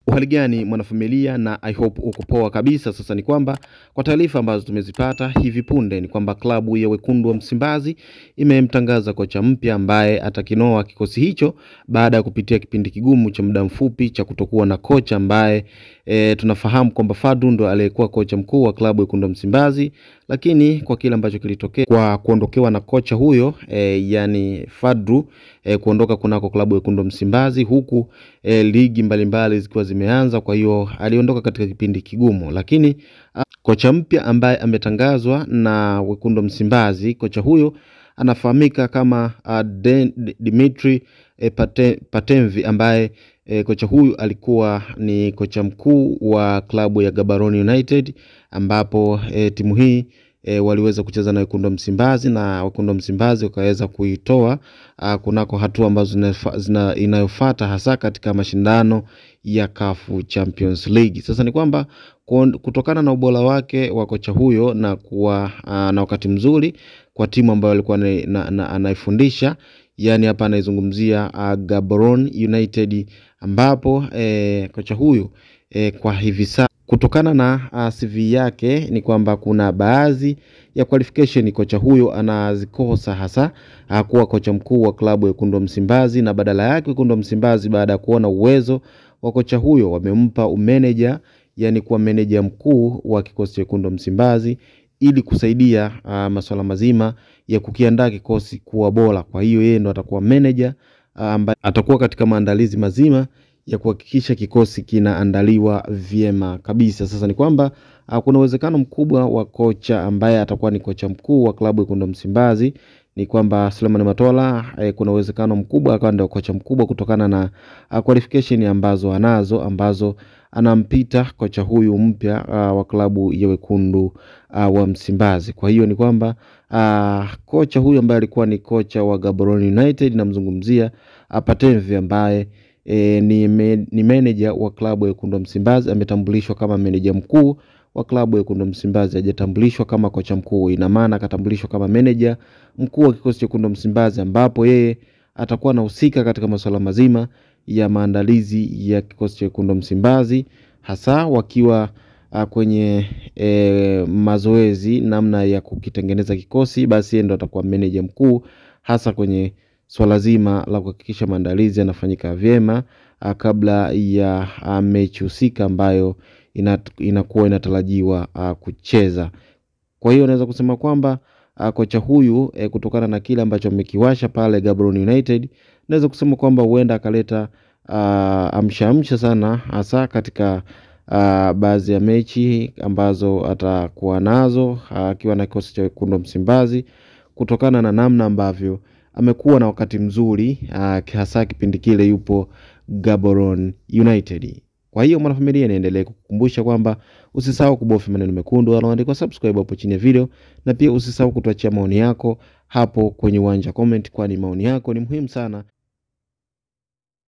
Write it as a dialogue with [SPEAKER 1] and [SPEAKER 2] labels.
[SPEAKER 1] Uhali gani mwanafamilia, na I hope uko poa kabisa. Sasa ni kwamba kwa taarifa ambazo tumezipata hivi punde ni kwamba klabu ya Wekundu wa Msimbazi imemtangaza kocha mpya ambaye atakinoa kikosi hicho baada ya kupitia kipindi kigumu cha muda mfupi cha kutokuwa na kocha ambaye tunafahamu kwamba Fadlu ndo aliyekuwa kocha mkuu wa klabu ya Wekundu wa Msimbazi, lakini kwa kile ambacho kilitokea kwa kuondokewa na kocha huyo yani Fadlu kuondoka kunako klabu ya Wekundu wa Msimbazi, huku ligi mbalimbali zikiwa zimeanza, kwa hiyo aliondoka katika kipindi kigumu. Lakini kocha mpya ambaye ametangazwa na Wekundu wa Msimbazi, kocha huyo anafahamika kama Dimitri Patenvi, ambaye kocha huyu alikuwa ni kocha mkuu wa klabu ya Gaborone United, ambapo timu hii waliweza kucheza na Wekundu wa Msimbazi na Wekundu wa Msimbazi wakaweza kuitoa kunako hatua ambazo inayofuata, hasa katika mashindano ya CAF Champions League. Sasa ni kwamba kutokana na ubora wake wa kocha huyo na kuwa na wakati mzuri kwa timu ambayo alikuwa anaifundisha, yani hapa anaizungumzia Gaborone United, ambapo kocha huyu kwa hivi sasa kutokana na CV yake ni kwamba kuna baadhi ya qualification kocha huyo anazikosa, hasa kuwa kocha mkuu wa klabu ya Wekundu wa Msimbazi, na badala yake Wekundu wa Msimbazi baada ya kuona uwezo wa kocha huyo wamempa umeneja, yani kuwa meneja mkuu wa kikosi cha Wekundu wa Msimbazi ili kusaidia masuala mazima ya kukiandaa kikosi kuwa bora. Kwa hiyo yeye ndo atakuwa meneja ambaye atakuwa katika maandalizi mazima ya kuhakikisha kikosi kinaandaliwa vyema kabisa. Sasa ni kwamba kuna uwezekano mkubwa wa kocha ambaye atakuwa ni kocha mkuu wa klabu ya Wekundu wa Msimbazi ni kwamba Suleiman Matola kuna uwezekano mkubwa akawa ndio kocha mkubwa kutokana na qualification ambazo anampita kocha huyu mpya wa klabu ya Wekundu wa Msimbazi. Kwa hiyo ni kwamba kocha huyu ambaye alikuwa ni kocha wa Gaborone United, namzungumzia Patenvi, ambaye ni manager wa klabu ya Wekundu wa Msimbazi, ametambulishwa kama manager mkuu wa klabu ya Wekundu wa Msimbazi, hajatambulishwa kama kocha mkuu. Ina maana akatambulishwa kama manager mkuu wa kikosi cha Wekundu wa Msimbazi, ambapo yeye atakuwa anahusika katika masuala mazima ya maandalizi ya kikosi cha Wekundu wa Msimbazi, hasa wakiwa kwenye mazoezi namna ya kukitengeneza kikosi, basi yeye ndo atakuwa manager mkuu hasa kwenye swala zima la kuhakikisha maandalizi yanafanyika vyema kabla ya mechi husika ambayo inakuwa inatarajiwa kucheza. Kwa hiyo naweza kusema kwamba kocha huyu kutokana na kile ambacho amekiwasha pale Gaborone United, naweza kusema kwamba huenda akaleta amsha sana, hasa katika baadhi ya mechi ambazo atakuwa nazo akiwa na kikosi cha Wekundu wa Msimbazi, kutokana na namna ambavyo amekuwa na wakati mzuri hasa kipindi kile yupo Gaborone United. Kwa hiyo mwanafamilia, niendelee kukukumbusha kwamba usisahau kubofya maneno mekundu yanayoandikwa subscribe hapo chini ya video, na pia usisahau kutuachia maoni yako hapo kwenye uwanja comment, kwani maoni yako ni muhimu sana